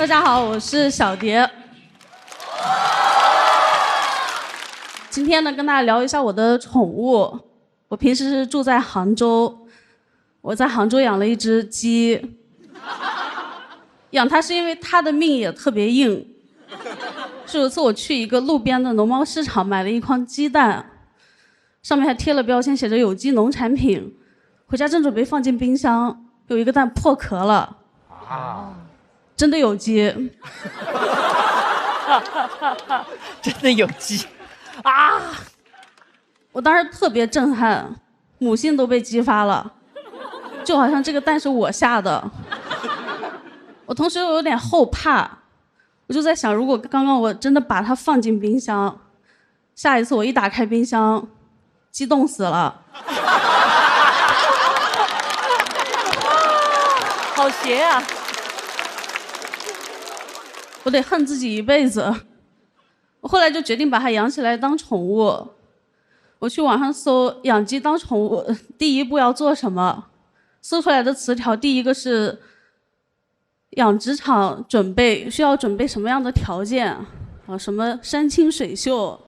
家好，我是小蝶。今天呢，跟大家聊一下我的宠物。我平时是住在杭州，我在杭州养了一只鸡。养它是因为它的命也特别硬。是有一次我去一个路边的农贸市场买了一筐鸡蛋，上面还贴了标签，写着有机农产品。回家正准备放进冰箱，有一个蛋破壳了。真的有机。真的有机啊！我当时特别震撼，母性都被激发了，就好像这个蛋是我下的。我同时又有点后怕，我就在想，如果刚刚我真的把它放进冰箱，下一次我一打开冰箱，激动死了。好邪啊！我得恨自己一辈子。我后来就决定把它养起来当宠物。我去网上搜养鸡当宠物第一步要做什么，搜出来的词条第一个是养殖场需要准备什么样的条件啊？什么山清水秀，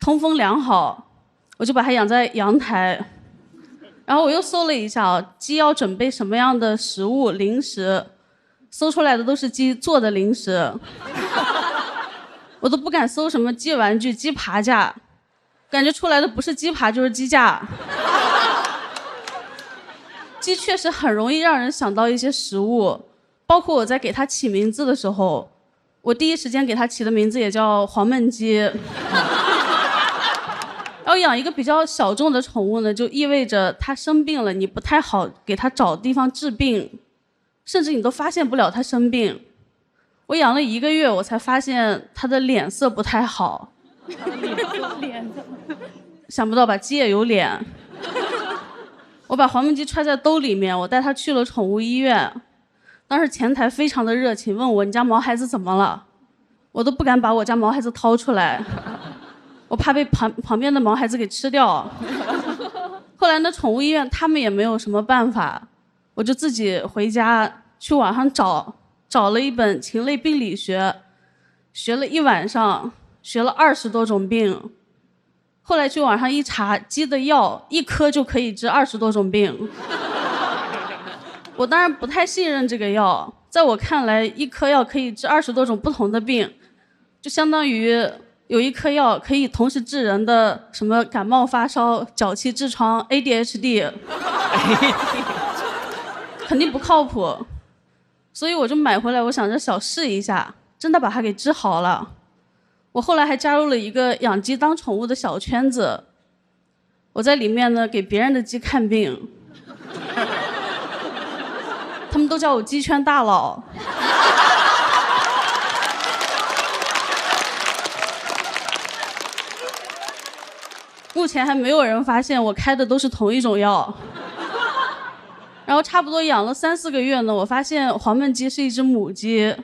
通风良好，我就把它养在阳台。然后我又搜了一下鸡要准备什么样的食物零食，搜出来的都是鸡做的零食。我都不敢搜什么鸡玩具、鸡爬架，感觉出来的不是鸡爬就是鸡架。鸡确实很容易让人想到一些食物，包括我在给它起名字的时候，我第一时间给它起的名字也叫黄焖鸡。然后养一个比较小众的宠物呢，就意味着它生病了，你不太好给它找地方治病，甚至你都发现不了它生病。我养了1个月，我才发现它的脸色不太好。脸想不到吧，鸡也有脸。我把黄焖鸡揣在兜里面，我带它去了宠物医院。当时前台非常的热情，问我你家毛孩子怎么了，我都不敢把我家毛孩子掏出来，我怕被旁边的毛孩子给吃掉。后来呢，宠物医院他们也没有什么办法，我就自己回家去网上找了一本禽类病理学，学了1晚上，学了20多种病。后来去网上一查，鸡的药1颗就可以治20多种病。我当然不太信任这个药，在我看来，1颗药可以治20多种不同的病，就相当于有1颗药可以同时治人的什么感冒发烧、脚气痔疮、ADHD。肯定不靠谱。所以我就买回来，我想着小试一下，真的把它给治好了。我后来还加入了一个养鸡当宠物的小圈子，我在里面呢给别人的鸡看病，他们都叫我鸡圈大佬。目前还没有人发现我开的都是同一种药。然后差不多养了3、4个月呢，我发现黄焖鸡是一只母鸡，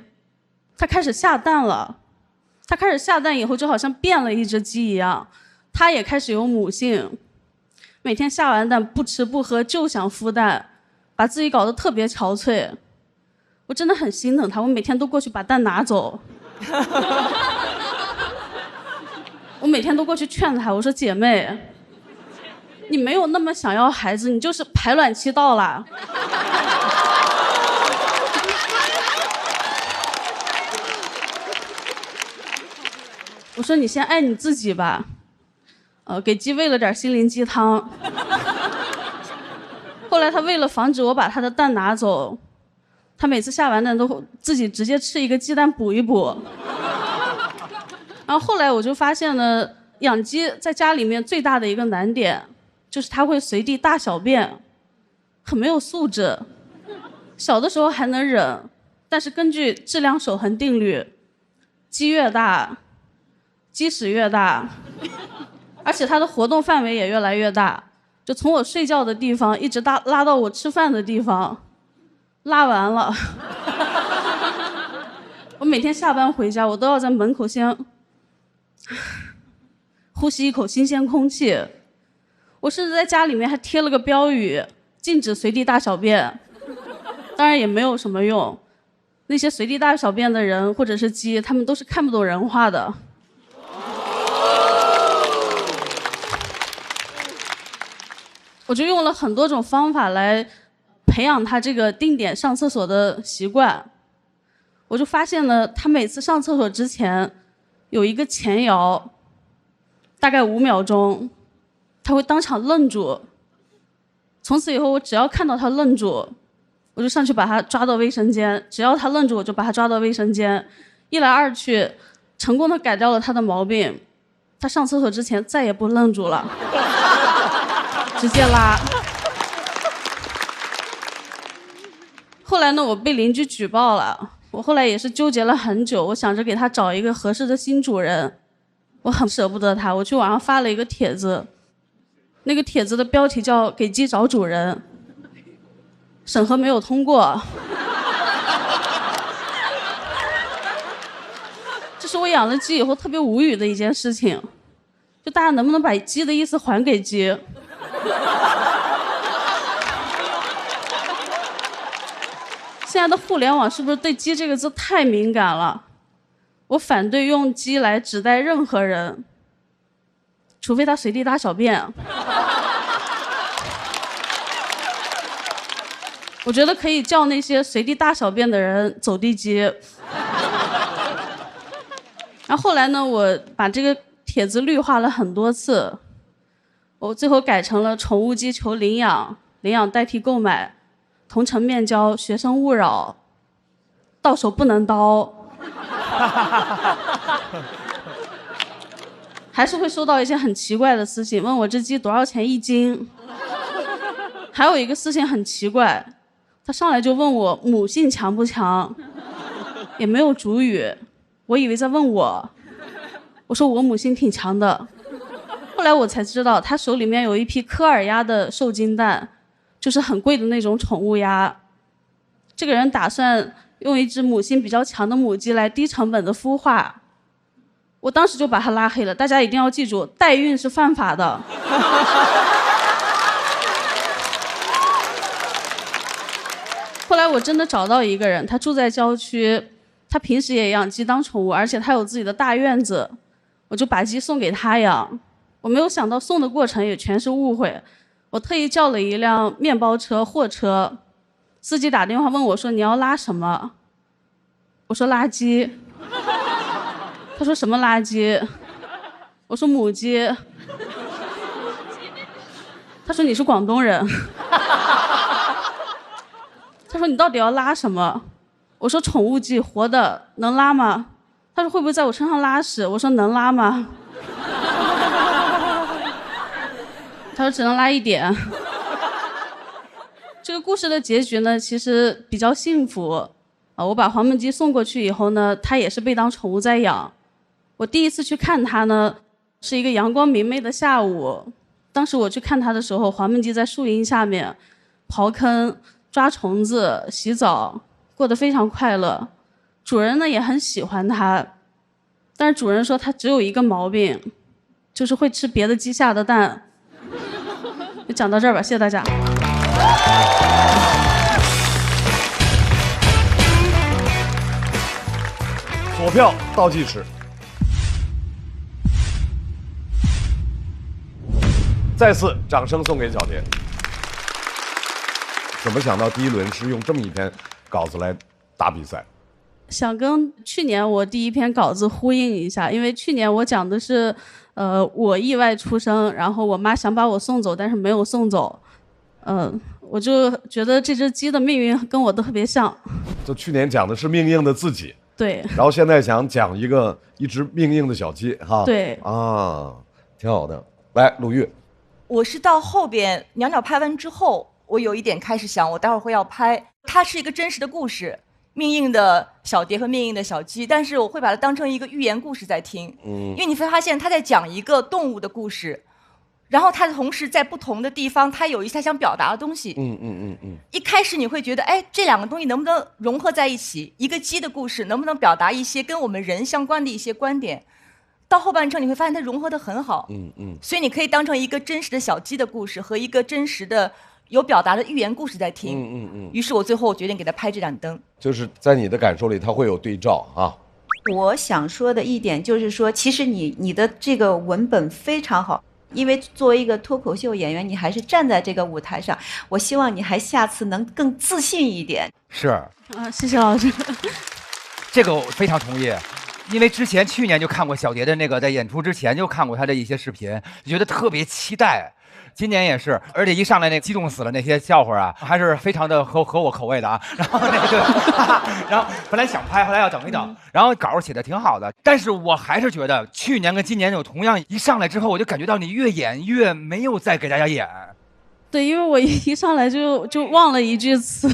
它开始下蛋了。它开始下蛋以后，就好像变了一只鸡一样，它也开始有母性。每天下完蛋不吃不喝就想孵蛋，把自己搞得特别憔悴。我真的很心疼它，我每天都过去把蛋拿走。我每天都过去劝它，我说姐妹，你没有那么想要孩子，你就是排卵期到了。我说你先爱你自己吧。给鸡喂了点心灵鸡汤。后来他为了防止我把他的蛋拿走，他每次下完蛋都自己直接吃一个鸡蛋补一补。然后后来我就发现呢，养鸡在家里面最大的一个难点就是它会随地大小便，很没有素质。小的时候还能忍，但是根据质量守恒定律，鸡越大，鸡屎越大，而且它的活动范围也越来越大，就从我睡觉的地方一直拉到我吃饭的地方，拉完了。我每天下班回家，我都要在门口先呼吸一口新鲜空气。我甚至在家里面还贴了个标语，禁止随地大小便，当然也没有什么用。那些随地大小便的人或者是鸡，他们都是看不懂人话的。我就用了很多种方法来培养他这个定点上厕所的习惯。我就发现了，他每次上厕所之前有一个前摇，大概5秒钟，他会当场愣住。从此以后，我只要看到他愣住，我就上去把他抓到卫生间，只要他愣住，我就把他抓到卫生间。一来二去，成功的改掉了他的毛病。他上厕所之前再也不愣住了，直接拉。后来呢，我被邻居举报了。我后来也是纠结了很久，我想着给他找一个合适的新主人，我很舍不得他。我去网上发了一个帖子，那个帖子的标题叫“给鸡找主人”，审核没有通过。这是我养了鸡以后特别无语的一件事情，就大家能不能把鸡的意思还给鸡？现在的互联网是不是对鸡这个字太敏感了？我反对用鸡来指代任何人，除非他随地大小便。我觉得可以叫那些随地大小便的人走地鸡。然后后来呢，我把这个帖子绿化了很多次，我最后改成了宠物鸡求领养，领养代替购买，同城面交，学生勿扰，到手不能刀。还是会收到一些很奇怪的私信，问我这鸡多少钱1斤。还有一个私信很奇怪，他上来就问我母性强不强，也没有主语，我以为在问我，我说我母性挺强的。后来我才知道，他手里面有一批科尔鸭的受精蛋，就是很贵的那种宠物鸭。这个人打算用一只母性比较强的母鸡来低成本的孵化，我当时就把他拉黑了。大家一定要记住，代孕是犯法的。后来我真的找到一个人，他住在郊区，他平时也养鸡当宠物，而且他有自己的大院子，我就把鸡送给他养。我没有想到送的过程也全是误会，我特意叫了一辆面包车、货车，司机打电话问我说你要拉什么？我说垃圾。他说什么垃圾？我说母鸡。他说你是广东人。他说你到底要拉什么？我说宠物鸡，活的，能拉吗？他说会不会在我身上拉屎？我说能拉吗？他说只能拉一点。这个故事的结局呢，其实比较幸福。我把黄焖鸡送过去以后呢，它也是被当宠物在养。我第一次去看它呢，是一个阳光明媚的下午。当时我去看它的时候，黄焖鸡在树荫下面刨坑、抓虫子、洗澡，过得非常快乐。主人呢也很喜欢它，但是主人说它只有一个毛病，就是会吃别的鸡下的蛋。就讲到这儿吧，谢谢大家。索票倒计时，再次掌声送给小蝶。怎么想到第一轮是用这么一篇稿子来打比赛？想跟去年我第一篇稿子呼应一下，因为去年我讲的是，我意外出生，然后我妈想把我送走，但是没有送走，我就觉得这只鸡的命运跟我特别像。就去年讲的是命硬的自己，对，然后现在想讲一只命硬的小鸡，哈，对啊，挺好的。来，鲁豫，我是到后边袅袅拍完之后，我有一点开始想，我待会儿会要拍，它是一个真实的故事，命硬的小蝶和命硬的小鸡，但是我会把它当成一个寓言故事在听，因为你会发现他在讲一个动物的故事，然后他同时在不同的地方，他有一些他想表达的东西。一开始你会觉得，哎，这两个东西能不能融合在一起？一个鸡的故事能不能表达一些跟我们人相关的一些观点？到后半程你会发现它融合得很好。所以你可以当成一个真实的小鸡的故事和一个真实的有表达的寓言故事在听。于是我最后决定给他拍这盏灯。就是在你的感受里，它会有对照啊。我想说的一点就是说，其实你的这个文本非常好，因为作为一个脱口秀演员，你还是站在这个舞台上。我希望你还下次能更自信一点。是啊，谢谢老师。这个我非常同意，因为去年就看过小蝶的那个，在演出之前就看过他的一些视频，觉得特别期待。今年也是，而且一上来那激动死了那些笑话啊，还是非常的合我口味的啊。然后然后本来想拍，后来要等一等。然后稿写的挺好的，但是我还是觉得去年跟今年有同样，一上来之后我就感觉到你越演越没有再给大家演。对，因为我一上来就忘了一句词，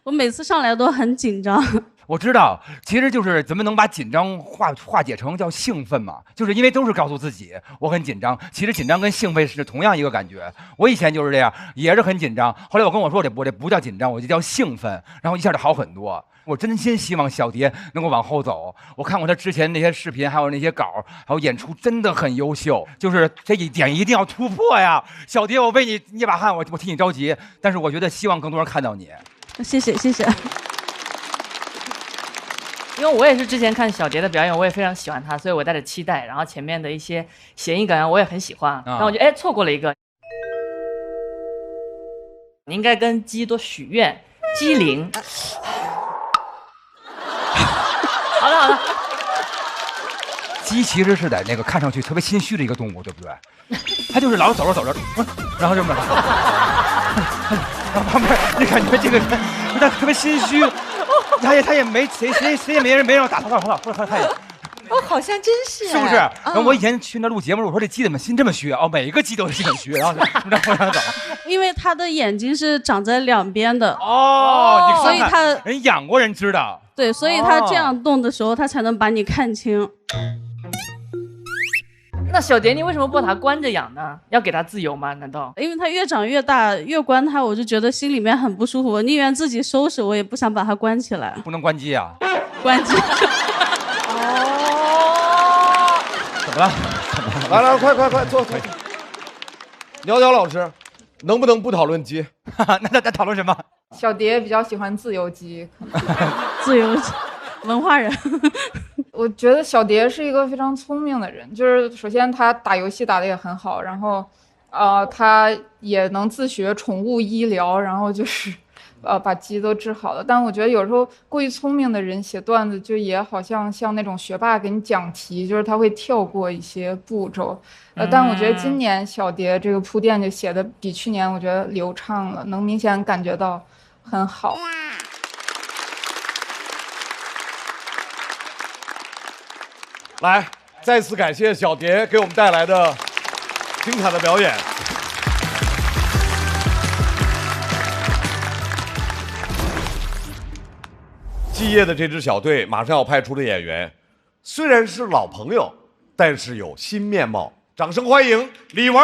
我每次上来都很紧张。我知道，其实就是怎么能把紧张化解成叫兴奋嘛？就是因为都是告诉自己我很紧张，其实紧张跟兴奋是同样一个感觉。我以前就是这样，也是很紧张。后来我跟我说，我这不叫紧张，我就叫兴奋，然后一下就好很多。我真心希望小蝶能够往后走。我看过他之前那些视频，还有那些稿，还有演出，真的很优秀。就是这一点一定要突破呀，小蝶，我为你捏把汗，我替你着急。但是我觉得希望更多人看到你。谢谢谢谢。因为我也是之前看小蝶的表演，我也非常喜欢她，所以我带着期待，然后前面的一些谐音梗我也很喜欢，然后我就错过了一个。你应该跟鸡多许愿，鸡灵。好的好的。鸡其实是在那个看上去特别心虚的一个动物，对不对？它就是老走着走着，然后这么，然后旁边你感觉这个人他特别心虚。他也没谁也没人打他也。哦，好像真是，是不是？然后我以前去那录节目，我说这鸡怎么心这么虚哦，每一个鸡都是心很虚，然后往上走。因为他的眼睛是长在两边的哦，所以他人养过人知道。对，所以他这样动的时候，他才能把你看清。那小蝶，你为什么不把它关着养呢？要给它自由吗？难道？因为它越长越大，越关它，我就觉得心里面很不舒服。我宁愿自己收拾，我也不想把它关起来。不能关机啊！关机。哦。怎么了？来，快坐。鸟鸟老师，能不能不讨论鸡？那讨论什么？小蝶比较喜欢自由基。自由基，文化人。我觉得小蝶是一个非常聪明的人，就是首先他打游戏打得也很好，然后，他也能自学宠物医疗，然后就是，把鸡都治好了。但我觉得有时候过于聪明的人写段子，就也好像那种学霸给你讲题，就是他会跳过一些步骤。但我觉得今年小蝶这个铺垫就写的比去年我觉得流畅了，能明显感觉到很好。来，再次感谢小蝶给我们带来的精彩的表演。继业的这支小队马上要派出的演员，虽然是老朋友，但是有新面貌。掌声欢迎李玟。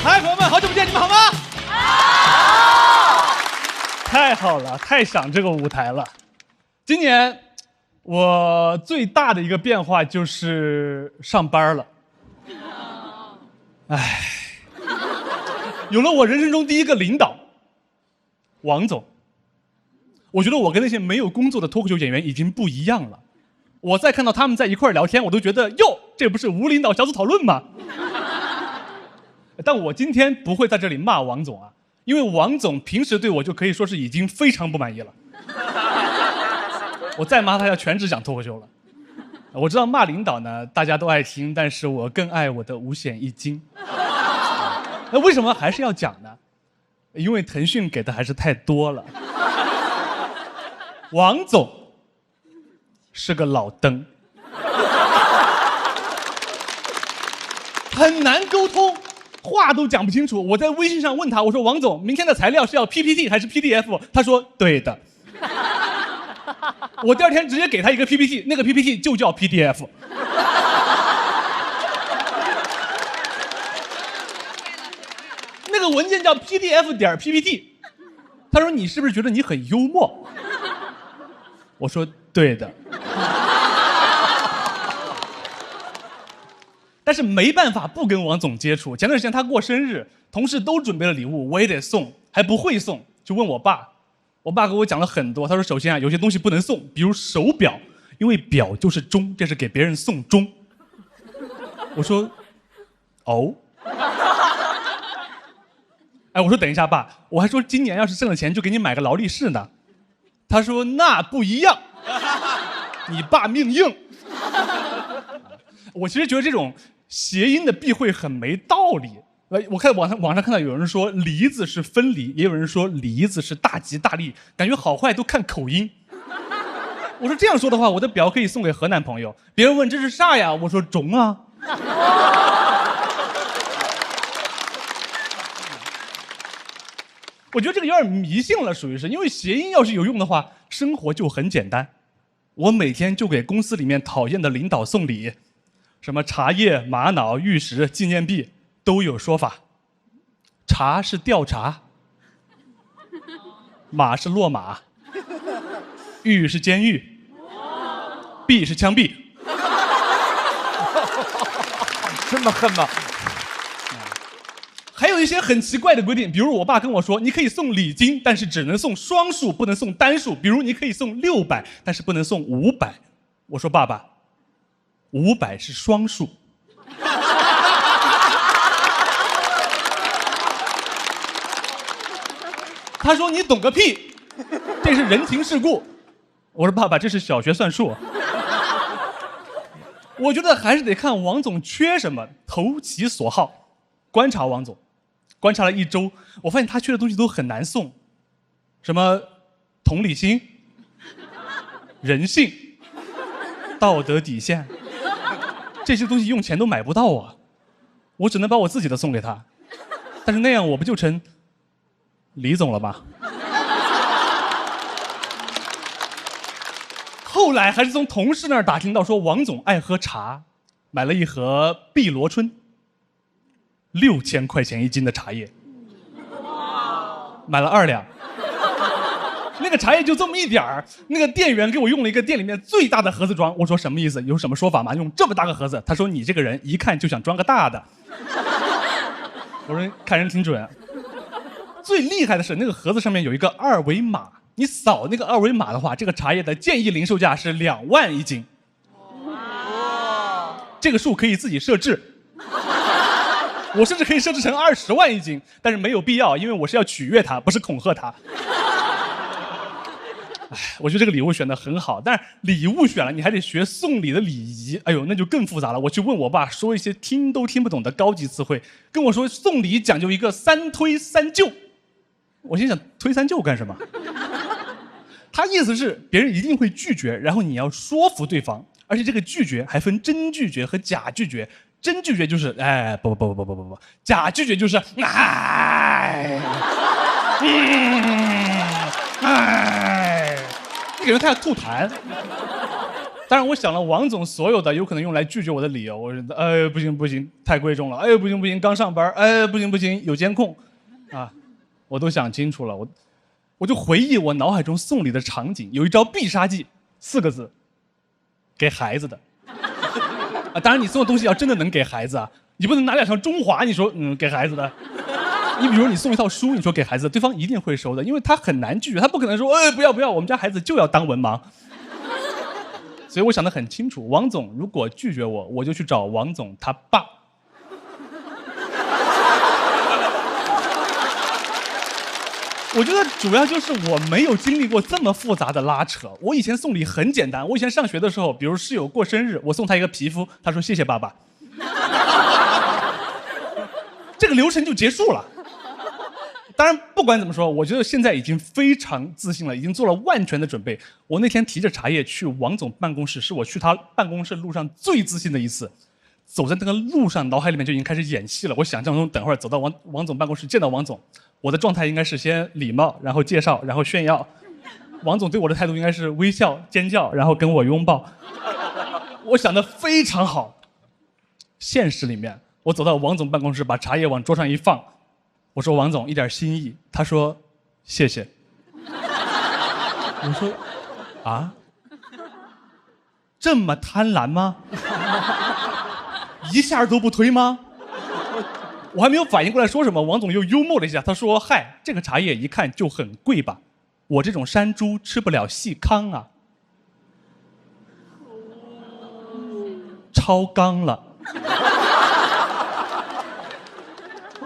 嗨，朋友们，好久不见，你们好吗？太好了，太想这个舞台了。今年我最大的一个变化就是上班了。唉，有了我人生中第一个领导，王总。我觉得我跟那些没有工作的脱口秀演员已经不一样了。我再看到他们在一块聊天，我都觉得哟，这不是无领导小组讨论吗？但我今天不会在这里骂王总啊。因为王总平时对我就可以说是已经非常不满意了，我再骂他要全职讲脱口秀了。我知道骂领导呢大家都爱听，但是我更爱我的五险一金。那为什么还是要讲呢？因为腾讯给的还是太多了。王总是个老登，很难沟通。话都讲不清楚，我在微信上问他，我说王总，明天的材料是要 PPT 还是 PDF？ 他说对的。我第二天直接给他一个 PPT， 那个 PPT 就叫 PDF。那个文件叫 PDF.PPT。他说你是不是觉得你很幽默？我说对的。但是没办法不跟王总接触。前段时间他过生日，同事都准备了礼物，我也得送，还不会送，就问我爸。我爸给我讲了很多，他说首先啊，有些东西不能送，比如手表，因为表就是钟，这是给别人送钟。我说，哦。哎，我说等一下爸，我还说今年要是挣了钱就给你买个劳力士呢。他说那不一样，你爸命硬。我其实觉得这种谐音的避讳很没道理。我看网上看到有人说梨子是分离，也有人说梨子是大吉大利，感觉好坏都看口音。我说这样说的话，我的表可以送给河南朋友。别人问这是啥呀？我说钟啊。我觉得这个有点迷信了，属于是因为谐音要是有用的话，生活就很简单。我每天就给公司里面讨厌的领导送礼，什么茶叶、玛瑙、玉石、纪念币都有说法。茶是调查，马是落马，狱是监狱，币是枪毙。这么恨吗？还有一些很奇怪的规定，比如我爸跟我说，你可以送礼金，但是只能送双数，不能送单数。比如你可以送600，但是不能送500。我说爸爸，500是双数。他说你懂个屁，这是人情世故。我说爸爸，这是小学算术。我觉得还是得看王总缺什么，投其所好。观察王总，观察了1周，我发现他缺的东西都很难送，什么同理心、人性、道德底线，这些东西用钱都买不到啊。我只能把我自己的送给他，但是那样我不就成李总了吗？后来还是从同事那儿打听到说王总爱喝茶，买了一盒碧螺春，6000块钱1斤的茶叶，买了2两。那个茶叶就这么一点儿，那个店员给我用了一个店里面最大的盒子装。我说什么意思？有什么说法吗？用这么大个盒子？他说你这个人一看就想装个大的。我说看人挺准。最厉害的是那个盒子上面有一个2维码，你扫那个2维码的话，这个茶叶的建议零售价是2万1斤。这个数可以自己设置。我甚至可以设置成20万1斤，但是没有必要，因为我是要取悦他，不是恐吓他。哎，我觉得这个礼物选得很好，但是礼物选了，你还得学送礼的礼仪，哎呦，那就更复杂了。我去问我爸，说一些听都听不懂的高级词汇，跟我说送礼讲究一个3推3就。我心想，推3就干什么？他意思是别人一定会拒绝，然后你要说服对方，而且这个拒绝还分真拒绝和假拒绝。真拒绝就是哎不，假拒绝就是哎，你感觉他要吐痰。当然，我想了王总所有的有可能用来拒绝我的理由，我说哎不行，太贵重了，哎不行，刚上班，哎不行，有监控，啊，我都想清楚了，我就回忆我脑海中送礼的场景，有一招必杀技，4个字，给孩子的。啊，当然你送的东西要真的能给孩子啊，你不能拿2条中华，你说给孩子的。你比如你送一套书，你说给孩子的，对方一定会收的，因为他很难拒绝，他不可能说不要，我们家孩子就要当文盲。所以我想得很清楚，王总如果拒绝我，我就去找王总他爸。我觉得主要就是我没有经历过这么复杂的拉扯。我以前送礼很简单，我以前上学的时候，比如室友过生日，我送他一个皮肤，他说谢谢爸爸，这个流程就结束了。当然，不管怎么说，我觉得现在已经非常自信了，已经做了万全的准备。我那天提着茶叶去王总办公室，是我去他办公室路上最自信的一次。走在那个路上，脑海里面就已经开始演戏了。我想象中，等会儿走到王总办公室见到王总，我的状态应该是先礼貌，然后介绍，然后炫耀。王总对我的态度应该是微笑、尖叫，然后跟我拥抱。我想得非常好。现实里面，我走到王总办公室，把茶叶往桌上一放，我说王总一点心意，他说谢谢。我说啊，这么贪婪吗？一下都不推吗？我还没有反应过来说什么，王总又幽默了一下，他说：“嗨，这个茶叶一看就很贵吧？我这种山猪吃不了细糠啊。”超纲了。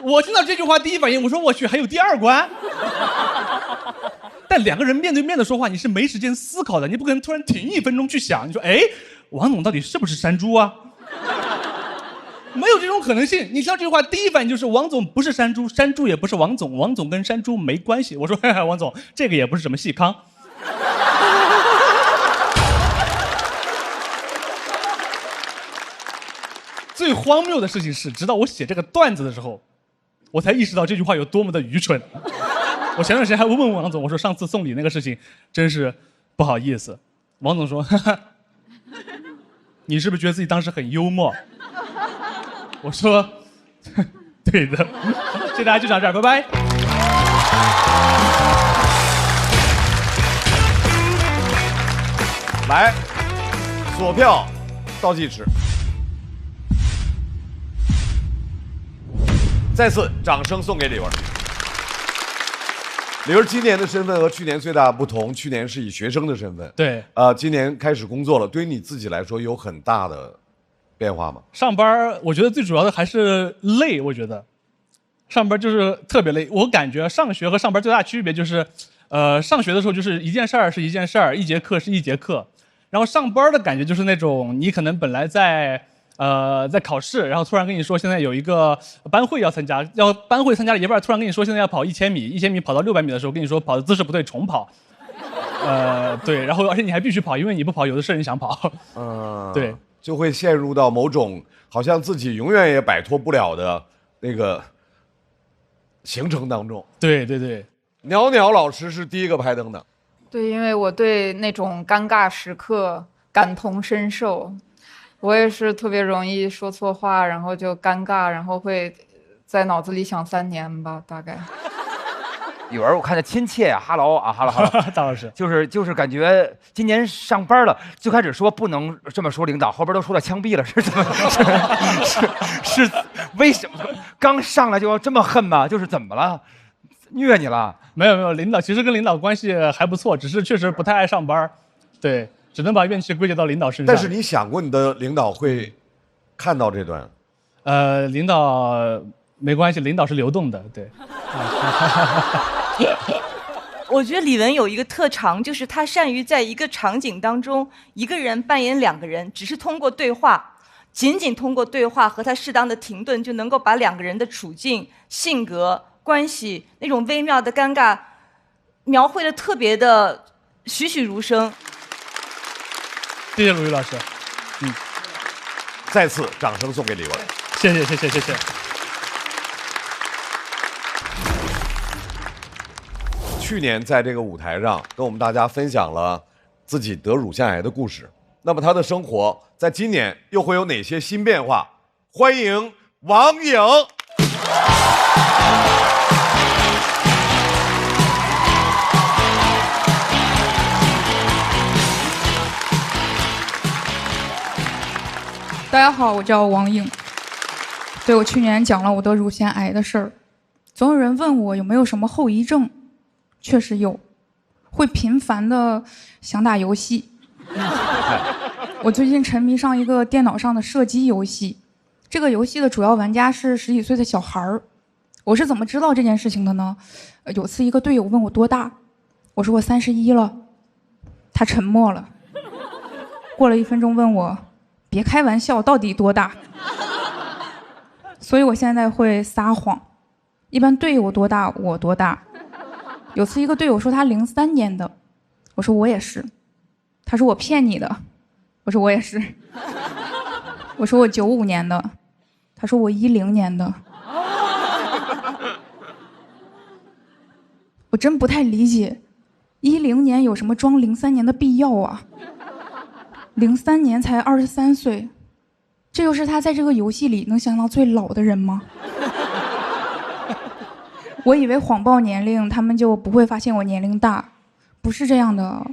我听到这句话第一反应，我说我去，还有第二关？但两个人面对面的说话，你是没时间思考的，你不可能突然停1分钟去想，你说，哎，王总到底是不是山猪啊？没有这种可能性。你听到这句话，第一反应就是王总不是山猪，山猪也不是王总，王总跟山猪没关系。我说，嘿嘿，王总，这个也不是什么细糠。最荒谬的事情是，直到我写这个段子的时候，我才意识到这句话有多么的愚蠢。我前段时间还问王总，我说上次送礼那个事情真是不好意思。王总说，哈哈，你是不是觉得自己当时很幽默？我说，对的。谢谢大家，就讲这儿，拜拜。来，锁票倒计时。再次掌声送给李文。李文今年的身份和去年最大的不同，去年是以学生的身份，对，今年开始工作了，对于你自己来说有很大的变化吗？上班我觉得最主要的还是累，我觉得上班就是特别累。我感觉上学和上班最大区别就是，上学的时候就是一件事儿是一件事儿，一节课是一节课，然后上班的感觉就是那种你可能本来在考试，然后突然跟你说现在有一个班会要参加，班会参加了一半，突然跟你说现在要跑1000米，1000米跑到600米的时候跟你说跑的姿势不对，重跑。对，然后而且你还必须跑，因为你不跑，有的是人想跑。对，就会陷入到某种好像自己永远也摆脱不了的那个行程当中。对对对，袅袅老师是第一个拍灯的。对，因为我对那种尴尬时刻感同身受。我也是特别容易说错话，然后就尴尬，然后会在脑子里想3年吧，大概。语文我看着亲切呀，哈喽啊，哈喽哈喽。大老师就是感觉今年上班了，最开始说不能这么说领导，后边都说到枪毙了，是怎么？是为什么？刚上来就要这么恨吗？就是怎么了？虐你了？没有，领导其实跟领导关系还不错，只是确实不太爱上班，对。只能把怨气归结到领导身上。但是你想过你的领导会看到这段？领导没关系，领导是流动的，对。我觉得李玟有一个特长，就是他善于在一个场景当中，一个人扮演2个人，只是通过对话，仅仅通过对话和他适当的停顿，就能够把2个人的处境、性格、关系那种微妙的尴尬，描绘的特别的栩栩如生。谢谢鲁豫老师，再次掌声送给李文，谢谢。去年在这个舞台上跟我们大家分享了自己得乳腺癌的故事，那么他的生活在今年又会有哪些新变化？欢迎王颖。大家好，我叫王颖。对，我去年讲了我得乳腺癌的事儿，总有人问我有没有什么后遗症，确实有，会频繁的想打游戏。我最近沉迷上一个电脑上的射击游戏，这个游戏的主要玩家是10几岁的小孩儿。我是怎么知道这件事情的呢？有次一个队友问我多大，我说我31了，他沉默了。过了1分钟问我。别开玩笑，到底多大？所以我现在会撒谎，一般队友多大我多大。有次一个队友说他03年的，我说我也是，他说我骗你的，我说我也是，我说我95年的，他说我10年的。我真不太理解，10年有什么装03年的必要啊？03年才23岁，这就是他在这个游戏里能想到最老的人吗？我以为谎报年龄，他们就不会发现我年龄大，不是这样的。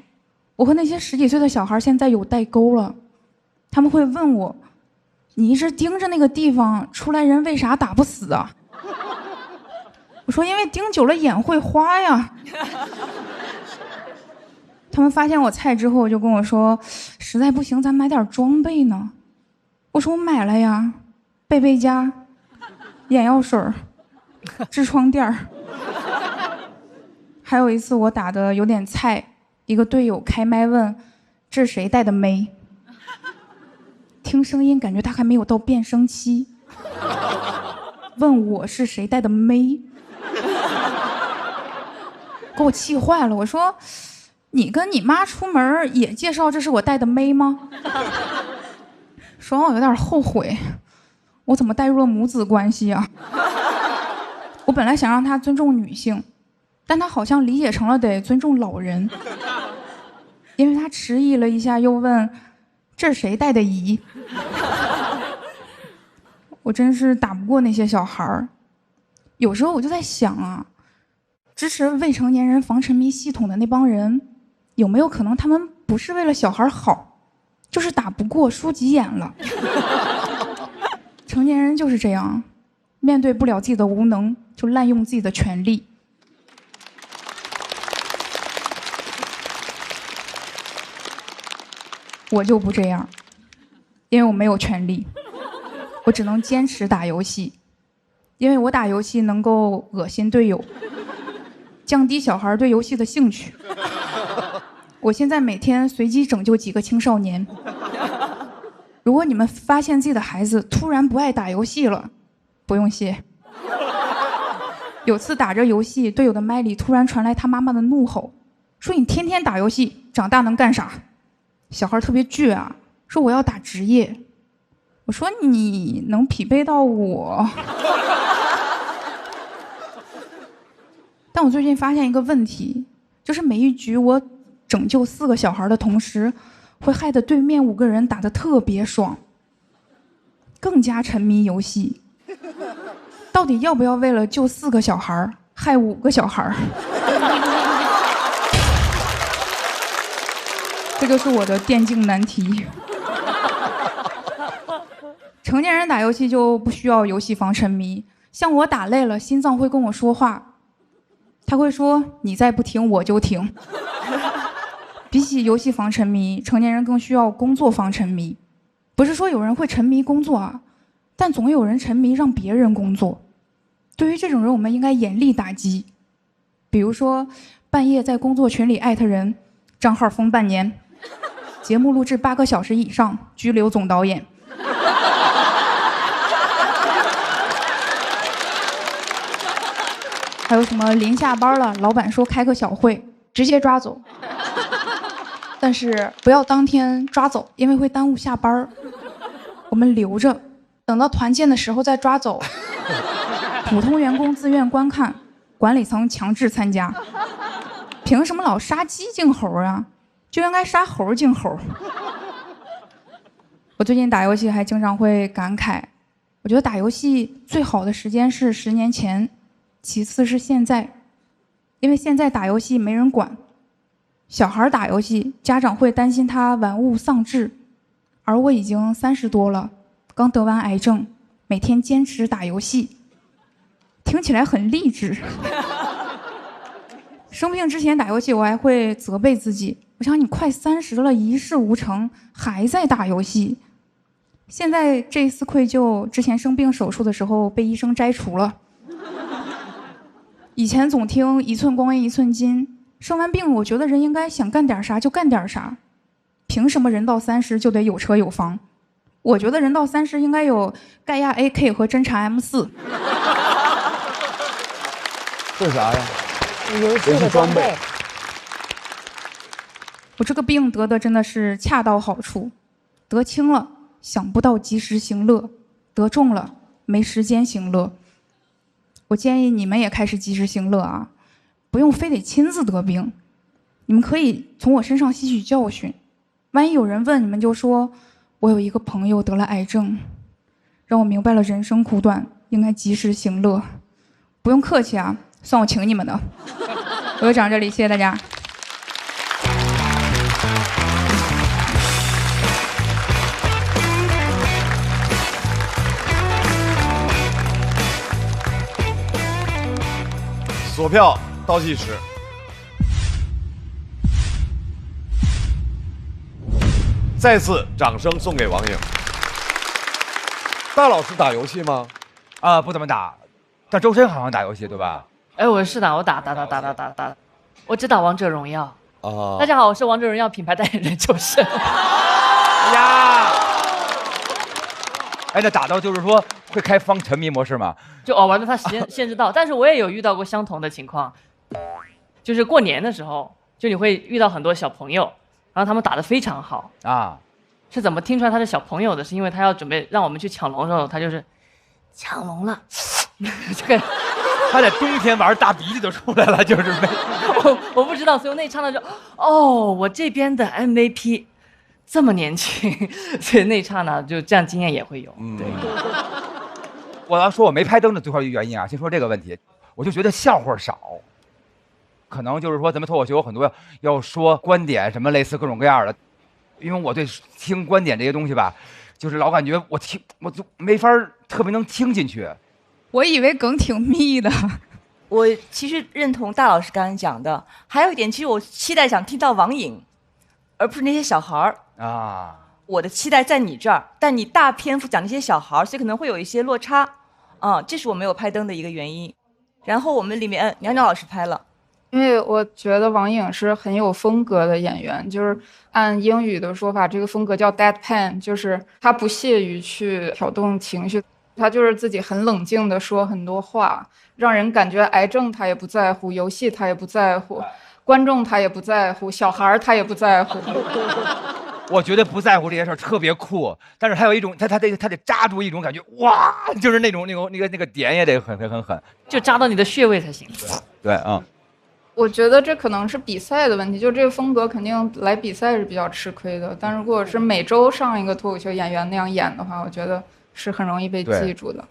我和那些10几岁的小孩现在有代沟了，他们会问我你一直盯着那个地方，出来人为啥打不死啊？我说因为盯久了眼会花呀。他们发现我菜之后就跟我说，实在不行咱买点装备呢。我说我买了呀，贝贝佳、眼药水、痔疮垫儿。还有一次我打的有点菜，一个队友开麦问这是谁带的妹，听声音感觉他还没有到变声期，问我是谁带的妹，给我气坏了。我说你跟你妈出门也介绍这是我带的妹吗？说完我有点后悔，我怎么带入了母子关系啊？我本来想让他尊重女性，但他好像理解成了得尊重老人，因为他迟疑了一下又问这是谁带的姨。我真是打不过那些小孩儿。有时候我就在想啊，支持未成年人防沉迷系统的那帮人，有没有可能他们不是为了小孩好，就是打不过输急眼了。成年人就是这样，面对不了自己的无能，就滥用自己的权利。我就不这样，因为我没有权利，我只能坚持打游戏，因为我打游戏能够恶心队友，降低小孩对游戏的兴趣。我现在每天随机拯救几个青少年。如果你们发现自己的孩子突然不爱打游戏了，不用谢。有次打着游戏，队友的麦里突然传来他妈妈的怒吼，说你天天打游戏，长大能干啥？小孩特别倔啊，说我要打职业。我说你能匹配到我？但我最近发现一个问题，就是每一局我拯救4个小孩的同时，会害得对面5个人打得特别爽，更加沉迷游戏。到底要不要为了救4个小孩害5个小孩？这就是我的电竞难题。成年人打游戏就不需要游戏防沉迷，像我打累了，心脏会跟我说话，他会说你再不停我就停。比起游戏防沉迷，成年人更需要工作防沉迷。不是说有人会沉迷工作啊，但总有人沉迷让别人工作。对于这种人，我们应该严厉打击。比如说半夜在工作群里艾特人，账号封半年，节目录制8个小时以上，拘留总导演。还有什么临下班了，老板说开个小会，直接抓走。但是不要当天抓走，因为会耽误下班。我们留着，等到团建的时候再抓走。普通员工自愿观看，管理层强制参加。凭什么老杀鸡敬猴啊？就应该杀猴敬猴。我最近打游戏还经常会感慨，我觉得打游戏最好的时间是10年前，其次是现在，因为现在打游戏没人管，小孩打游戏家长会担心他玩物丧志，而我已经30多了，刚得完癌症，每天坚持打游戏，听起来很励志。生病之前打游戏我还会责备自己，我想你快30了，一事无成还在打游戏。现在这一丝愧疚，之前生病手术的时候被医生摘除了。以前总听一寸光阴一寸金，生完病我觉得人应该想干点啥就干点啥，凭什么人到30就得有车有房？我觉得人到30应该有盖亚 AK 和侦察 M4。这是啥呀？游戏的装备。我这个病得的真的是恰到好处，得轻了想不到及时行乐，得重了没时间行乐。我建议你们也开始及时行乐啊，不用非得亲自得病，你们可以从我身上吸取教训。万一有人问，你们就说我有一个朋友得了癌症，让我明白了人生苦短，应该及时行乐。不用客气啊，算我请你们的。我就讲这里，谢谢大家。锁票倒计时。再次掌声送给王颖。大老师打游戏吗？不怎么打，但周深好像打游戏对吧？哎，我是的，我打，我只打王者荣耀。啊，大家好，我是王者荣耀品牌代言人周深。哎呀，哎，那打到就是说会开放沉迷模式吗？就玩到他时间限制到，但是我也有遇到过相同的情况，就是过年的时候，就你会遇到很多小朋友，然后他们打得非常好啊，是怎么听出来他是小朋友的？是因为他要准备让我们去抢龙的时候，他就是抢龙了，这个他在冬天玩大鼻涕都出来了，就是没我不知道，所以我那一刹那就我这边的 MVP 这么年轻，所以那一刹那就这样经验也会有。对。我要说我没拍灯的最后一个原因啊，先说这个问题，我就觉得笑话少，可能就是说咱们脱口秀有很多要说观点什么类似各种各样的，因为我对听观点这些东西吧，就是老感觉我就没法特别能听进去。我以为梗挺密的。我其实认同大老师刚才讲的，还有一点，其实我期待想听到王颖，而不是那些小孩儿啊。我的期待在你这儿，但你大篇幅讲那些小孩儿，所以可能会有一些落差。这是我没有拍灯的一个原因。然后我们里面娘娘老师拍了，因为我觉得王颖是很有风格的演员，就是按英语的说法，这个风格叫 deadpan， 就是他不屑于去挑动情绪，他就是自己很冷静的说很多话，让人感觉癌症他也不在乎，游戏他也不在乎，观众他也不在乎，小孩他也不在乎。我觉得不在乎这件事特别酷，但是还有一种，他得扎住一种感觉，哇，就是那个点也得很狠，就扎到你的穴位才行。对我觉得这可能是比赛的问题，就这个风格肯定来比赛是比较吃亏的。但如果是每周上一个脱口秀演员那样演的话，我觉得是很容易被记住的。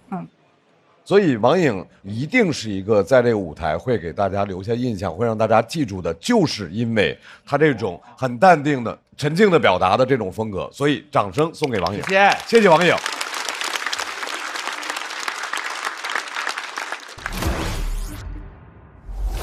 所以王颖一定是一个在这个舞台会给大家留下印象，会让大家记住的，就是因为他这种很淡定的、沉静的表达的这种风格。所以掌声送给王颖，谢谢王颖。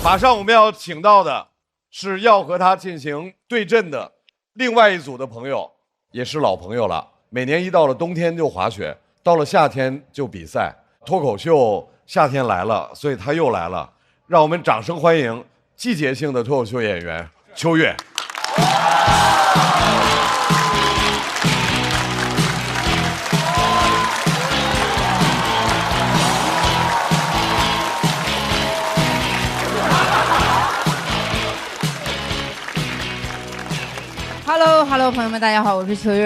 马上我们要请到的是要和他进行对阵的另外一组的朋友，也是老朋友了。每年一到了冬天就滑雪，到了夏天就比赛。脱口秀夏天来了，所以他又来了。让我们掌声欢迎季节性的脱口秀演员秋月。Hello， 朋友们，大家好，我是秋月，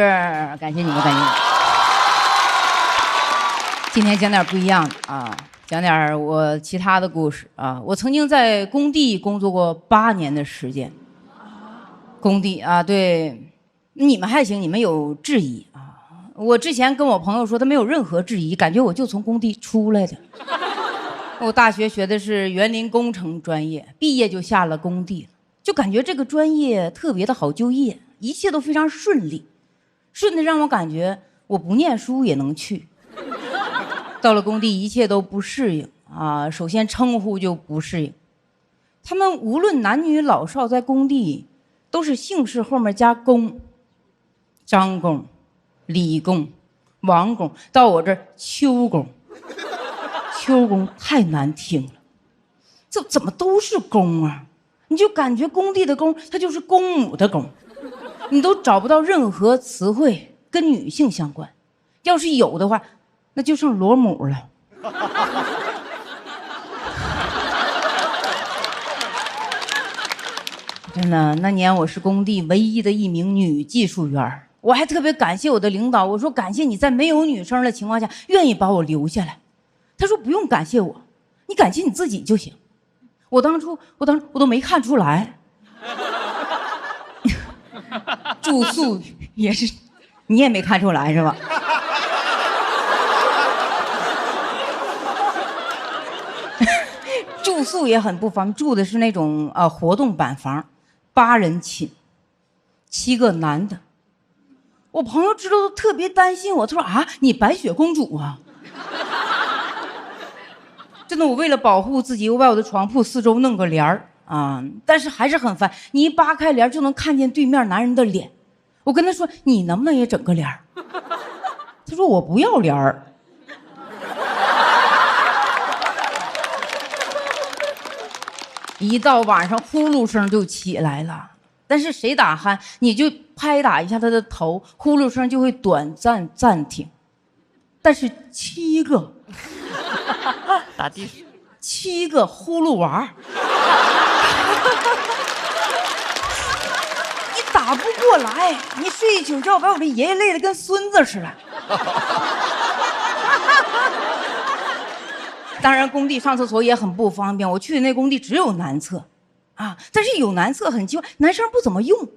感谢你们，感谢你们。今天讲点不一样的啊，讲点我其他的故事啊。我曾经在工地工作过8年的时间。工地啊，对，你们还行，你们有质疑啊。我之前跟我朋友说，他没有任何质疑，感觉我就从工地出来的。我大学学的是园林工程专业，毕业就下了工地了，就感觉这个专业特别的好就业，一切都非常顺利，顺的让我感觉我不念书也能去。到了工地，一切都不适应啊！首先称呼就不适应，他们无论男女老少，在工地都是姓氏后面加工，张工、李工、王工，到我这儿邱工。邱工太难听了，这怎么都是工啊？你就感觉工地的工，它就是公母的工，你都找不到任何词汇跟女性相关，要是有的话。那就剩螺母了。真的，那年我是工地唯一的一名女技术员，我还特别感谢我的领导，我说感谢你在没有女生的情况下愿意把我留下来。他说不用感谢我，你感谢你自己就行。我当初都没看出来。住宿也是，你也没看出来是吧？住宿也很不方便，住的是那种活动板房，8人寝，7个男的。我朋友知道都特别担心我，他说啊，你白雪公主啊？真的，我为了保护自己，我把我的床铺四周弄个帘儿啊，但是还是很烦。你一扒开帘就能看见对面男人的脸。我跟他说：“你能不能也整个帘儿？”他说：“我不要帘儿。”一到晚上，呼噜声就起来了。但是谁打鼾，你就拍打一下他的头，呼噜声就会短暂暂停。但是7个打地7个呼噜娃，你打不过来，你睡一宿觉把我这爷爷累得跟孙子似的。当然，工地上厕所也很不方便。我去的那工地只有男厕，啊，但是有男厕很奇怪，男生不怎么用。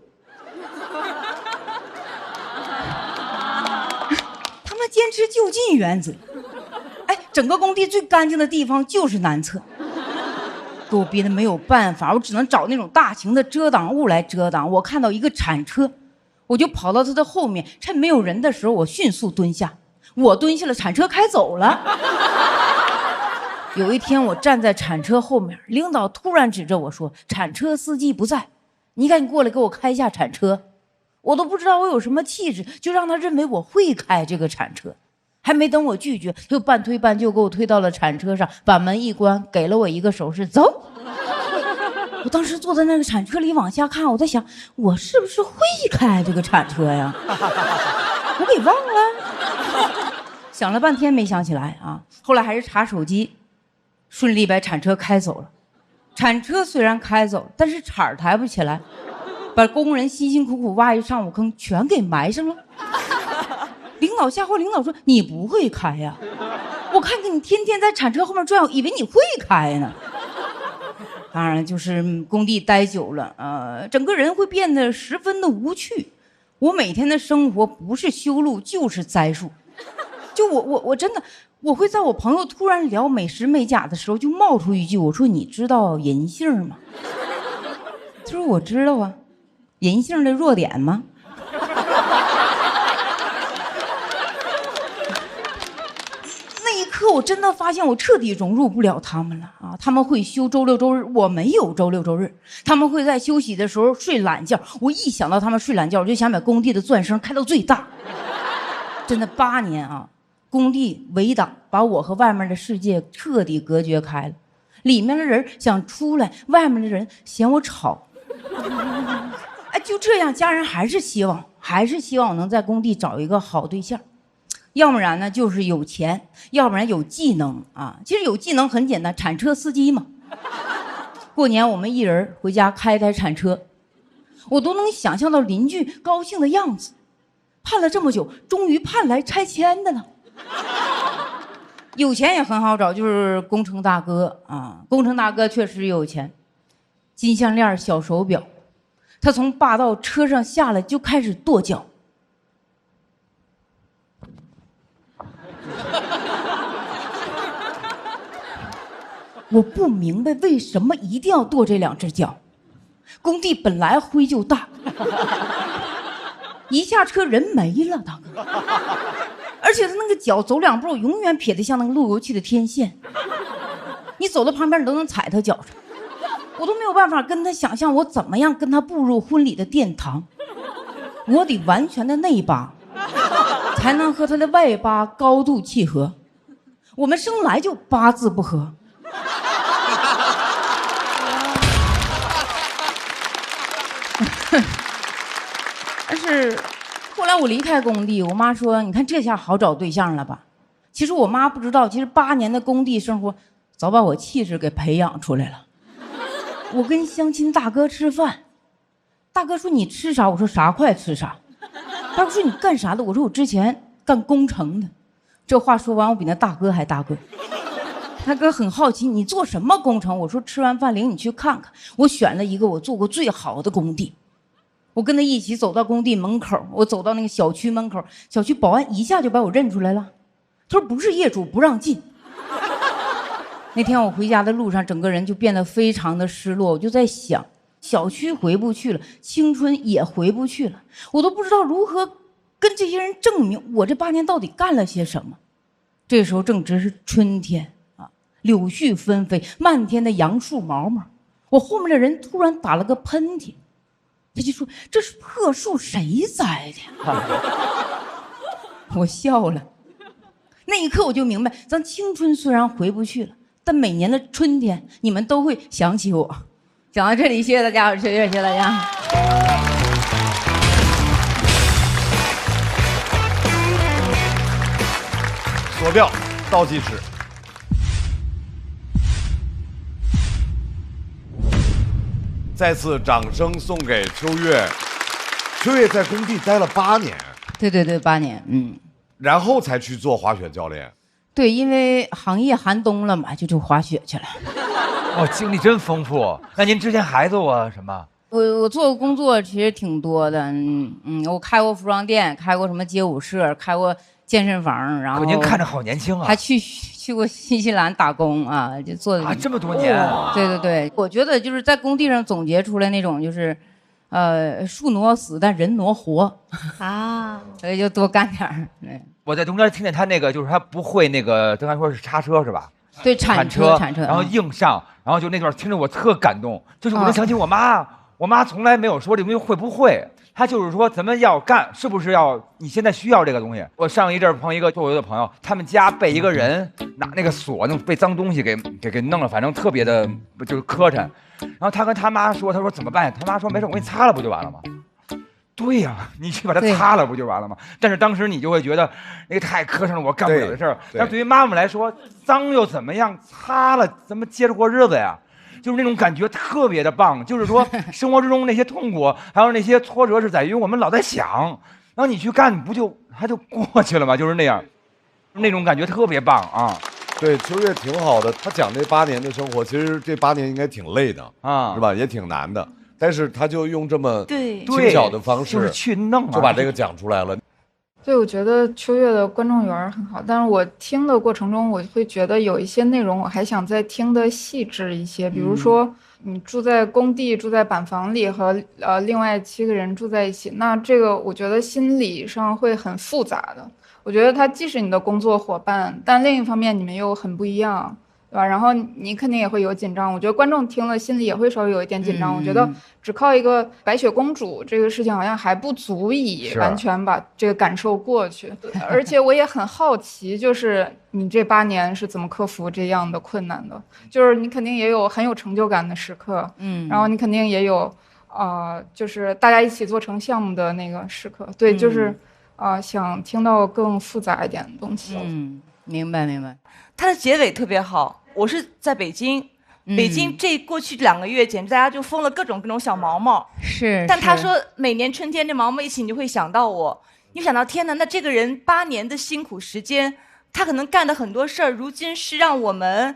他们坚持就近原则。哎，整个工地最干净的地方就是男厕，给我憋得没有办法，我只能找那种大型的遮挡物来遮挡。我看到一个铲车，我就跑到他的后面，趁没有人的时候，我迅速蹲下。我蹲下了，铲车开走了。有一天我站在铲车后面，领导突然指着我说：“铲车司机不在，你赶紧过来给我开一下铲车。”我都不知道我有什么气质，就让他认为我会开这个铲车。还没等我拒绝，他就半推半就给我推到了铲车上，把门一关，给了我一个手势，走。我当时坐在那个铲车里往下看，我在想，我是不是会开这个铲车呀？我给忘了，想了半天没想起来啊。后来还是查手机，顺利把铲车开走了。铲车虽然开走，但是铲儿抬不起来，把工人辛辛苦苦挖一上午坑全给埋上了。领导吓坏，领导说：“你不会开呀？我看看你天天在铲车后面转，我以为你会开呢。”当然，就是工地待久了，整个人会变得十分的无趣。我每天的生活不是修路就是栽树，就我真的。我会在我朋友突然聊美食美甲的时候，就冒出一句：“我说你知道银杏吗？”他说：“我知道啊，银杏的弱点吗？”那一刻，我真的发现我彻底融入不了他们了啊！他们会休周六周日，我没有周六周日；他们会在休息的时候睡懒觉，我一想到他们睡懒觉，我就想把工地的钻声开到最大。真的8年啊！工地围挡，把我和外面的世界彻底隔绝开了。里面的人想出来，外面的人嫌我吵。哎，就这样，家人还是希望我能在工地找一个好对象，要不然呢就是有钱，要不然有技能啊。其实有技能很简单，铲车司机嘛。过年我们一人回家开台铲车，我都能想象到邻居高兴的样子。盼了这么久，终于盼来拆迁的了。有钱也很好找，就是工程大哥啊。工程大哥确实有钱，金项链、小手表。他从霸道车上下来就开始跺脚。我不明白为什么一定要跺这2只脚。工地本来灰就大，一下车人没了，大哥。而且他那个脚走2步，永远撇得像那个路由器的天线。你走到旁边，你都能踩他脚上。我都没有办法跟他想象我怎么样跟他步入婚礼的殿堂。我得完全的内八，才能和他的外八高度契合。我们生来就八字不合。但是后来我离开工地，我妈说：“你看这下好找对象了吧？”其实我妈不知道，其实8年的工地生活早把我气质给培养出来了。我跟相亲大哥吃饭，大哥说：“你吃啥？”我说：“啥快吃啥。”大哥说：“你干啥的？”我说：“我之前干工程的。”这话说完，我比那大哥还大个。大哥很好奇：“你做什么工程？”我说：“吃完饭领你去看看。”我选了一个我做过最好的工地。我跟他一起走到工地门口，我走到那个小区门口，小区保安一下就把我认出来了。他说：“不是业主不让进。”那天我回家的路上，整个人就变得非常的失落。我就在想，小区回不去了，青春也回不去了，我都不知道如何跟这些人证明我这8年到底干了些什么。这时候正值是春天啊，柳絮纷飞，漫天的杨树毛毛。我后面的人突然打了个喷嚏，他就说：“这是破树，谁栽的？”我笑了。那一刻我就明白，咱青春虽然回不去了，但每年的春天，你们都会想起我。讲到这里，谢谢大家，我是秋月，谢谢大家。锁掉倒计时。再次掌声送给秋月。秋月在工地待了8年。对对对，8年，然后才去做滑雪教练。对，因为行业寒冬了嘛，就滑雪去了。哦，经历真丰富。那您之前还做过什么？我做的工作其实挺多的，我开过服装店，开过什么街舞社，开过健身房，然后可您看着好年轻啊！还去过新西兰打工啊，就做的这么多年。对对对，我觉得就是在工地上总结出来那种就是，树挪死但人挪活啊，所以就多干点儿。我在中间听见他那个，就是他不会那个，刚才说是叉车是吧？对，铲车，然后硬上，然后就那段听着我特感动，就是我能想起我妈，我妈从来没有说这东西会不会，她就是说咱们要干，是不是要你现在需要这个东西。我上一阵碰一个做游的朋友，他们家被一个人拿那个锁弄被脏东西给弄了，反正特别的就是磕碜。然后他跟他妈说，他说怎么办？他妈说没事，我给你擦了不就完了吗？对呀，你去把它擦了不就完了吗？但是当时你就会觉得那个太磕碜了，我干不了的事儿。但对于妈妈来说，脏又怎么样？擦了咱们接着过日子呀，就是那种感觉特别的棒。就是说生活之中那些痛苦，还有那些挫折，是在于我们老在想，然后你去干，不就它就过去了吗？就是那样，那种感觉特别棒啊。对，秋月挺好的。他讲这8年的生活，其实这8年应该挺累的啊，是吧？也挺难的。但是他就用这么轻巧的方式，就是去弄，就把这个讲出来了。对，我觉得秋月的观众缘很好，但是我听的过程中，我会觉得有一些内容我还想再听得细致一些，比如说你住在工地、住在板房里和另外7个人住在一起，那这个我觉得心理上会很复杂的。我觉得他既是你的工作伙伴，但另一方面你们又很不一样。对吧？然后你肯定也会有紧张，我觉得观众听了心里也会稍微有一点紧张。我觉得只靠一个白雪公主这个事情好像还不足以完全把这个感受过去。而且我也很好奇，就是你这8年是怎么克服这样的困难的？就是你肯定也有很有成就感的时刻，然后你肯定也有就是大家一起做成项目的那个时刻。对，就是想听到更复杂一点的东西。明白明白。它的结尾特别好。我是在北京，北京这过去2个月，简直大家就封了各种小毛毛。是。但他说每年春天这毛毛一起，你就会想到我，你就想到天哪，那这个人8年的辛苦时间，他可能干的很多事儿，如今是让我们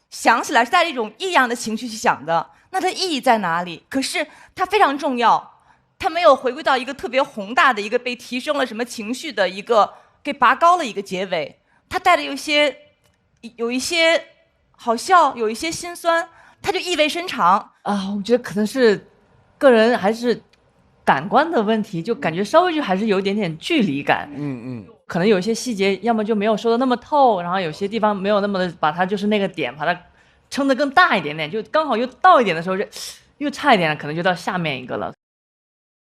想起来是带着一种异样的情绪去想的。那它意义在哪里？可是它非常重要，它没有回归到一个特别宏大的一个被提升了什么情绪的一个给拔高了一个结尾，它带着有一些好笑，有一些心酸，它就意味深长啊。我觉得可能是个人还是感官的问题，就感觉稍微就还是有一点点距离感。可能有一些细节要么就没有说的那么透，然后有些地方没有那么的把它就是那个点把它撑得更大一点点，就刚好又到一点的时候又差一点了，可能就到下面一个了。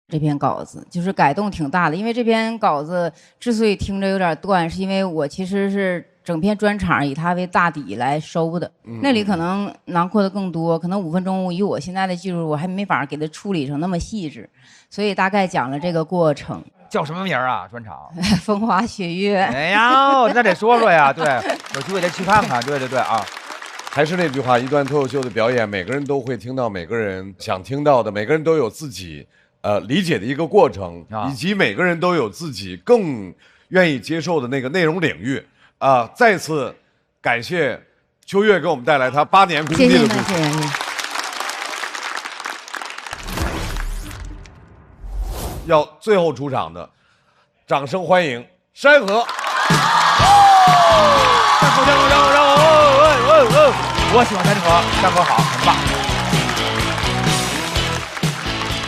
这篇稿子就是改动挺大的，因为这篇稿子之所以听着有点断，是因为我其实是整篇专场以它为大底来收的，那里可能囊括的更多，可能5分钟以我现在的技术我还没法给它处理成那么细致，所以大概讲了这个过程。叫什么名啊？专场风花雪月。哎呀，那得说说呀，对，有机会得去看看。对对对啊，还是那句话，一段脱口秀的表演，每个人都会听到每个人想听到的，每个人都有自己理解的一个过程，以及每个人都有自己更愿意接受的那个内容领域再次感谢秋月给我们带来他8年工地的故事。谢谢。要最后出场的，掌声欢迎山河。我喜欢山河，山河好，很棒。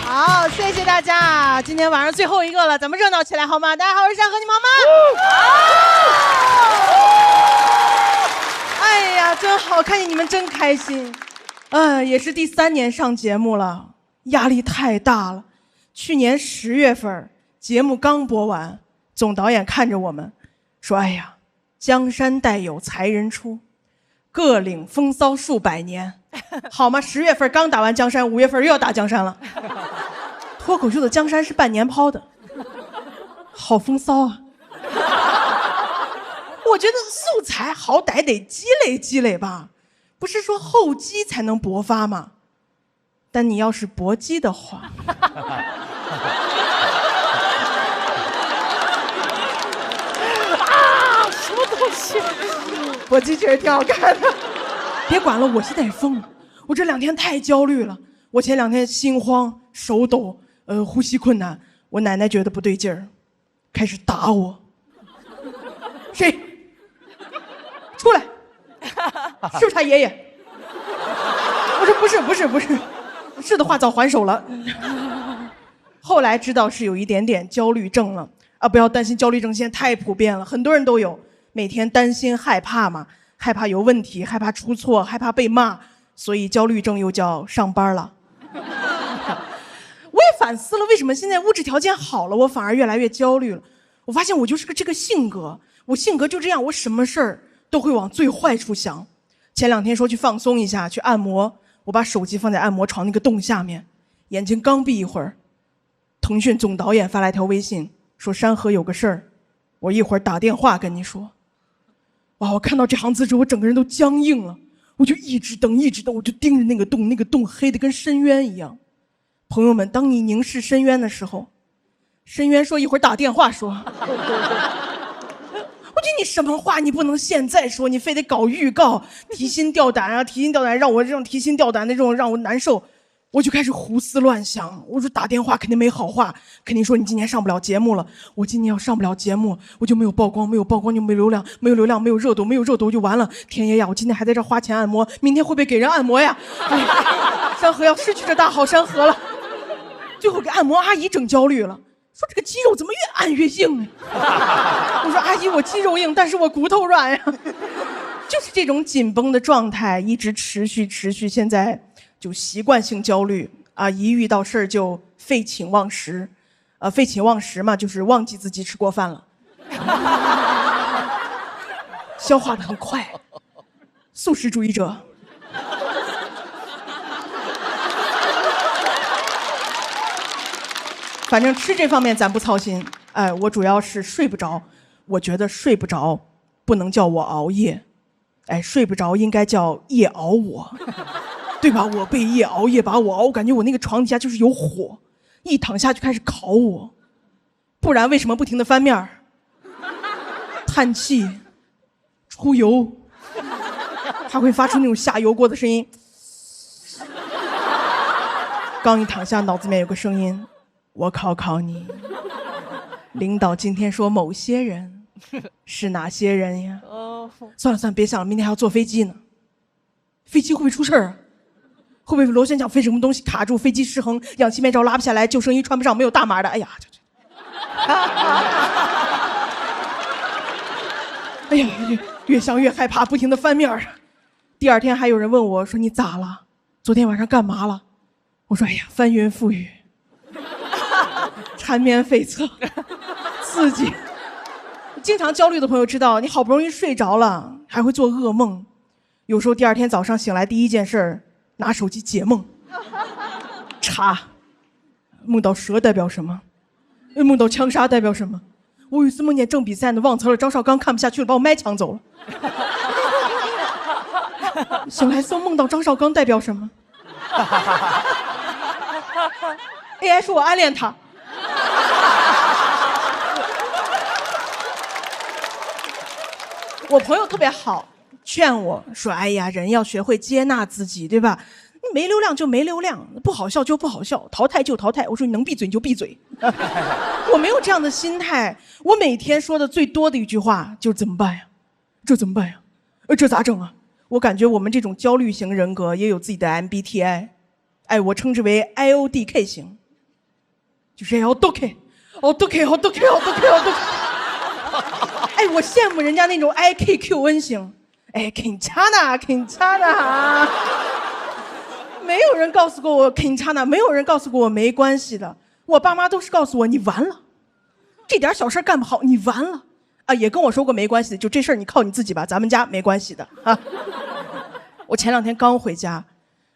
好，谢谢大家，今天晚上最后一个了，咱们热闹起来好吗？大家好，我是山河，你们好吗？哎哎呀，真好，看见你们真开心。也是第3年上节目了，压力太大了。去年10月份，节目刚播完，总导演看着我们说：“哎呀，江山代有才人出，各领风骚数百年。”好吗？10月份刚打完江山，5月份又要打江山了。脱口秀的江山是半年抛的，好风骚啊！我觉得素材好歹得积累积累吧，不是说厚积才能薄发吗？但你要是薄积的话，什么东西？薄积确实挺好看的。别管了，我现在也疯了，我这2天太焦虑了。我前2天心慌、手抖，呼吸困难。我奶奶觉得不对劲儿，开始打我。谁？出来！是不是他爷爷？我说不是，是的话早还手了。后来知道是有一点点焦虑症了啊！不要担心，焦虑症现在太普遍了，很多人都有，每天担心害怕嘛，害怕有问题，害怕出错，害怕被骂，所以焦虑症又叫上班了。我也反思了，为什么现在物质条件好了，我反而越来越焦虑了？我发现我就是这个性格，我性格就这样，我什么事儿都会往最坏处想。前2天说去放松一下，去按摩，我把手机放在按摩床那个洞下面，眼睛刚闭一会儿，腾讯总导演发来条微信说山河有个事儿，我一会儿打电话跟你说。哇！我看到这行字之后，我整个人都僵硬了，我就一直等，我就盯着那个洞，那个洞黑的跟深渊一样。朋友们，当你凝视深渊的时候，深渊说一会儿打电话说。我觉得你什么话你不能现在说，你非得搞预告，提心吊胆啊，提心吊胆，让我这种提心吊胆的这种让我难受。我就开始胡思乱想，我说打电话肯定没好话，肯定说你今年上不了节目了。我今年要上不了节目，我就没有曝光，没有曝光就没流量，没有流量没有热度，没有热度就完了。天爷呀，我今天还在这花钱按摩，明天会不会给人按摩呀？哎，山河要失去这大好山河了。最后给按摩阿姨整焦虑了，说这个肌肉怎么越按越硬呢？我说阿姨，我肌肉硬，但是我骨头软呀。就是这种紧绷的状态一直持续，现在就习惯性焦虑啊，一遇到事儿就废寝忘食，废寝忘食嘛，就是忘记自己吃过饭了，消化得很快，素食主义者。反正吃这方面咱不操心，我主要是睡不着，我觉得睡不着不能叫我熬夜，睡不着应该叫夜熬我，对吧？我被夜熬夜把我熬，我感觉我那个床底下就是有火，一躺下就开始烤我，不然为什么不停地翻面叹气、出油，还会发出那种下油锅的声音。刚一躺下，脑子里面有个声音。我考考你，领导今天说某些人是哪些人呀？算了，别想了，明天还要坐飞机呢。飞机会不会出事儿啊？会不会螺旋桨飞什么东西卡住，飞机失衡，氧气面罩拉不下来，救生衣穿不上，没有大码的？哎呀，哎呀，越想越害怕，不停地翻面。第2天还有人问我说：“你咋了？昨天晚上干嘛了？”我说：“哎呀，翻云覆雨。”缠绵悱恻，刺激。经常焦虑的朋友知道，你好不容易睡着了，还会做噩梦。有时候第2天早上醒来，第一件事拿手机解梦，查梦到蛇代表什么，梦到枪杀代表什么。我有一次梦见正比赛呢，忘词了，张绍刚看不下去了，把我麦抢走了。醒来搜梦到张绍刚代表什么。AI 说我暗恋他。我朋友特别好，劝我说：“哎呀，人要学会接纳自己，对吧？你没流量就没流量，不好笑就不好笑，淘汰就淘汰。”我说：“你能闭嘴你就闭嘴。”我没有这样的心态，我每天说的最多的一句话就是怎么办呀？这怎么办呀？这咋整啊？我感觉我们这种焦虑型人格也有自己的 MBTI， 我称之为 IODK 型。就是要多 K， 好多 K， 好多 K， 好多 K， 好多 K。我羡慕人家那种 IKQN 型，哎，괜찮아，没有人告诉过我괜찮아，没有人告诉过我没关系的。我爸妈都是告诉我你完了，这点小事干不好你完了啊，也跟我说过没关系的，就这事儿你靠你自己吧，咱们家没关系的啊。我前2天刚回家，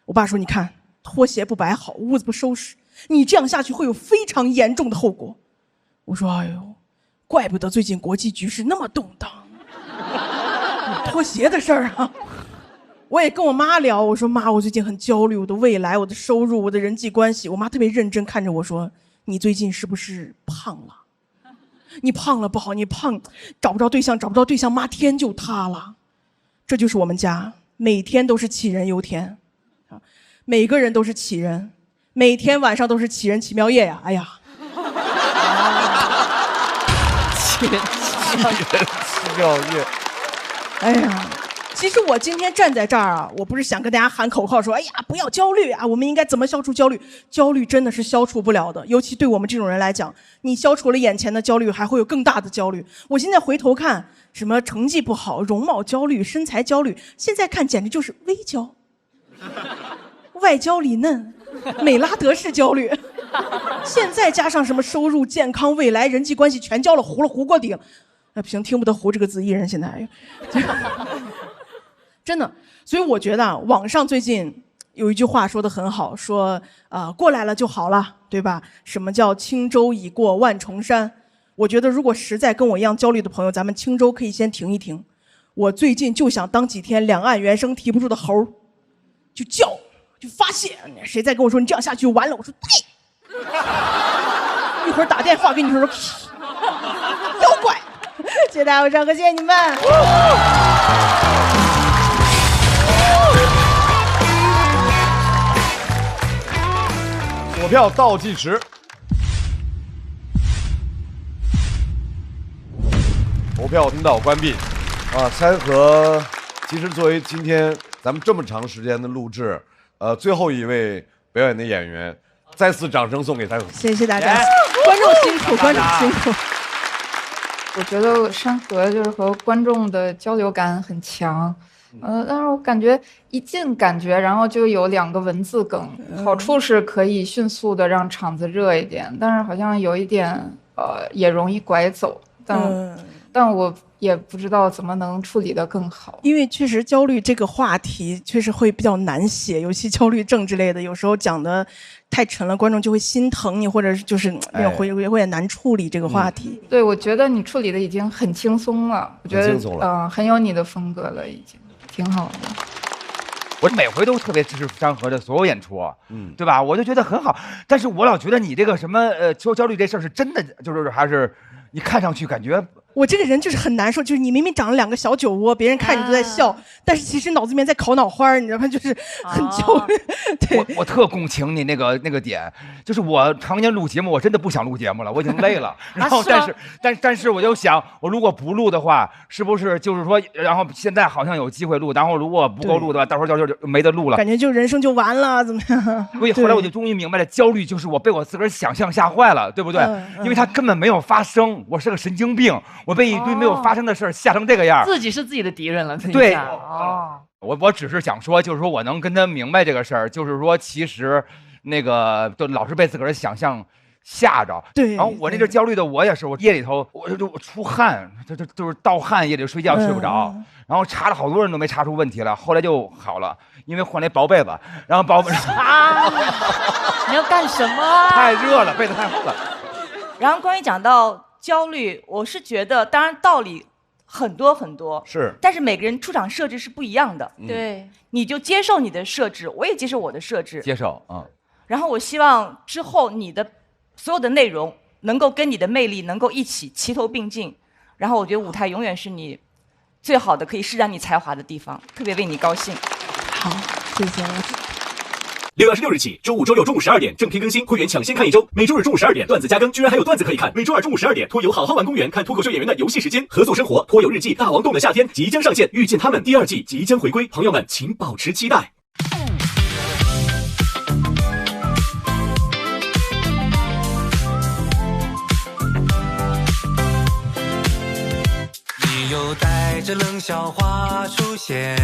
我爸说你看拖鞋不摆好，屋子不收拾，你这样下去会有非常严重的后果。我说哎呦，怪不得最近国际局势那么动荡，拖鞋的事儿啊。我也跟我妈聊，我说妈，我最近很焦虑，我的未来，我的收入，我的人际关系。我妈特别认真看着我说，你最近是不是胖了？你胖了不好，你胖找不着对象，妈天就塌了。这就是我们家，每天都是杞人忧天啊，每个人都是杞人，每天晚上都是杞人奇妙夜呀，哎呀。杞人奇妙夜，哎呀。其实我今天站在这儿啊，我不是想跟大家喊口号说，哎呀，不要焦虑啊，我们应该怎么消除焦虑？焦虑真的是消除不了的，尤其对我们这种人来讲，你消除了眼前的焦虑，还会有更大的焦虑。我现在回头看，什么成绩不好、容貌焦虑、身材焦虑，现在看简直就是微焦，外焦里嫩，美拉德式焦虑。现在加上什么收入、健康、未来、人际关系全焦了，糊过顶。不行，听不得糊这个字，艺人现在。真的，所以我觉得啊，网上最近有一句话说得很好，说过来了就好了，对吧？什么叫轻舟已过万重山？我觉得如果实在跟我一样焦虑的朋友，咱们轻舟可以先停一停。我最近就想当几天两岸猿声啼不住的猴，就叫，就发泄。谁再跟我说你这样下去就完了，我说对。一会儿打电话给你说妖怪。谢谢大家晚上和谢谢你们。锁票倒计时，投票通道关闭。山河，其实作为今天咱们这么长时间的录制，最后一位表演的演员，再次掌声送给山河。谢谢大家，观众辛苦，观众辛苦。我觉得山河就是和观众的交流感很强。但是我感觉一进感觉，然后就有2个文字梗，好处是可以迅速的让场子热一点，但是好像有一点也容易拐走，但我也不知道怎么能处理得更好。因为确实焦虑这个话题确实会比较难写，尤其焦虑症之类的，有时候讲的太沉了，观众就会心疼你，或者是就是会很难处理这个话题。对，我觉得你处理的已经很轻松了，我觉得很有你的风格了，已经。挺好的，我每回都特别支持山河的所有演出，对吧？我就觉得很好，但是我老觉得你这个什么焦虑这事儿是真的，就是还是你看上去感觉。我这个人就是很难受，就是你明明长了2个小酒窝，别人看你都在笑，但是其实脑子里面在烤脑花，你知道吗？就是很焦虑。对，我特共情你那个点，就是我常年录节目，我真的不想录节目了，我已经累了。然后但是我就想，我如果不录的话，是不是就是说，然后现在好像有机会录，然后如果不够录的话，到时候就没得录了，感觉就人生就完了，怎么样？所以后来我就终于明白了，焦虑就是我被我自个儿想象吓坏了，对不对？因为它根本没有发生，我是个神经病。我被一堆没有发生的事吓成这个样，自己是自己的敌人了。对，我只是想说，就是说我能跟他明白这个事儿，就是说其实那个都老是被自个儿想象吓着。对，然后我那阵焦虑的，我也是，我夜里头我出汗，就是盗汗，夜里睡觉睡不着，然后查了好多人都没查出问题来，后来就好了，因为换了一薄被子，然后薄被子你要干什么？太热了，被子太厚了。然后关于讲到焦虑，我是觉得，当然道理很多很多，是，但是每个人出场设置是不一样的。对，你就接受你的设置，我也接受我的设置，接受然后我希望之后你的所有的内容能够跟你的魅力能够一起齐头并进，然后我觉得舞台永远是你最好的可以施展你才华的地方，特别为你高兴。好，谢谢。6月26日起，周5、周6中午12点正片更新，会员抢先看1周。每周日中午12点段子加更，居然还有段子可以看。每周2中午12点，托游好好玩公园看脱口秀演员的游戏时间，合作生活脱友日记《大王洞的夏天》即将上线，遇见他们第2季即将回归，朋友们请保持期待。你又带着着冷笑话出现。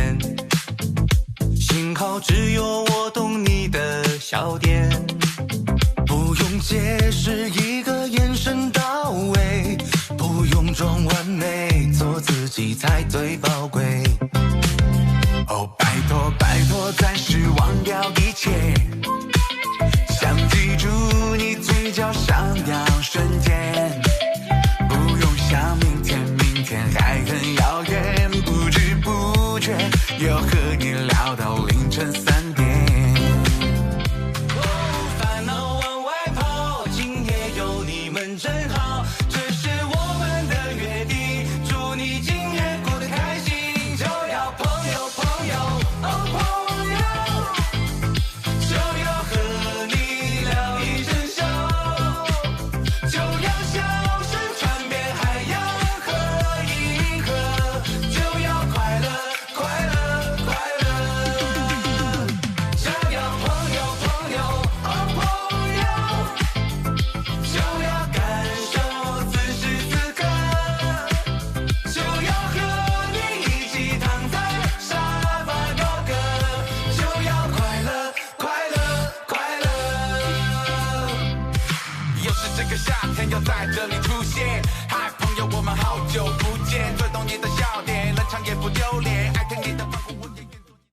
幸好只有我懂你的笑点，不用解释，一个眼神到位，不用装完美，做自己才最宝贵。哦，拜托拜托，暂时忘掉一切，想记住你嘴角上扬瞬间，不用想明天，明天还很遥远，不知不觉又和你聊到凌晨3点。烦恼往外跑，今夜有你们真好，这是我们的约定，祝你今夜过得开心，就要朋友朋友哦朋友，就要和你聊一整宿，就要笑声传遍海洋和银河，就要快乐快乐快乐，就要朋友朋友哦朋友，就要感受此时此刻，就要和你一起躺在沙发高歌，就要快乐快乐快乐。又是这个夏天要在这里出现，